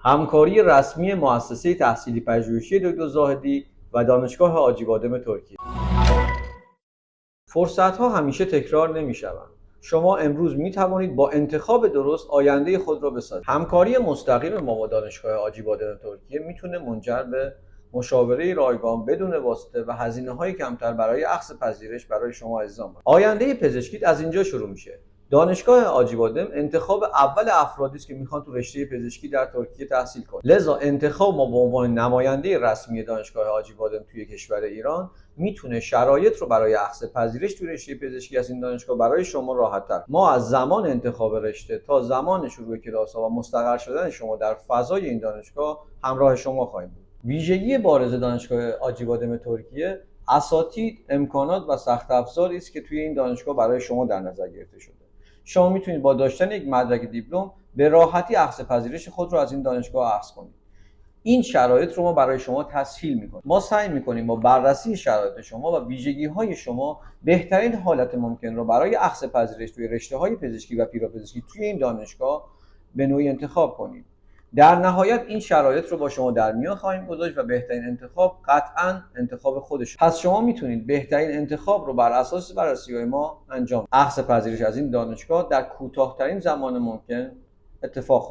همکاری رسمی مؤسسه تحصیلی پژوهشی دکتر زاهدی و دانشگاه حاجی‌بادم ترکیه. فرصت‌ها همیشه تکرار نمی‌شوند. شما امروز می‌توانید با انتخاب درست آینده خود را بسازید. همکاری مستقیم ما با دانشگاه حاجی‌بادم ترکیه میتونه منجر به مشاوره رایگان بدون واسطه و هزینه‌های کمتر برای اخذ پذیرش برای شما عزیزان باشه. آینده پزشکی از اینجا شروع میشه. دانشگاه حاجی‌بادم انتخاب اول افرادی است که میخوان تو رشته پزشکی در ترکیه تحصیل کنند. لذا انتخاب ما به عنوان نماینده رسمی دانشگاه حاجی‌بادم توی کشور ایران میتونه شرایط رو برای اخذ پذیرش توی رشته پزشکی از این دانشگاه برای شما راحت‌تر. ما از زمان انتخاب رشته تا زمان شروع کلاس‌ها و مستقر شدن شما در فضای این دانشگاه همراه شما خواهیم بود. ویژگی بارز دانشگاه حاجی‌بادم ترکیه اساتید، امکانات و سخت افزاری است که توی این دانشگاه برای شما در نظر گرفته شده. شما میتونید با داشتن یک مدرک دیپلم به راحتی اخذ پذیرش خود رو از این دانشگاه اخذ کنید. این شرایط رو ما برای شما تسهیل میکنیم. ما سعی میکنیم با بررسی شرایط شما و ویژگی‌های شما بهترین حالت ممکن رو برای اخذ پذیرش توی رشته‌های پزشکی و پیراپزشکی توی این دانشگاه به نوعی انتخاب کنیم. در نهایت این شرایط رو با شما در میان خواهیم گذاشت و بهترین انتخاب قطعاً انتخاب خودش. پس شما میتونید بهترین انتخاب رو بر اساس بررسی‌های ما انجام. اخذ پذیرش از این دانشگاه در کوتاه‌ترین زمان ممکن اتفاق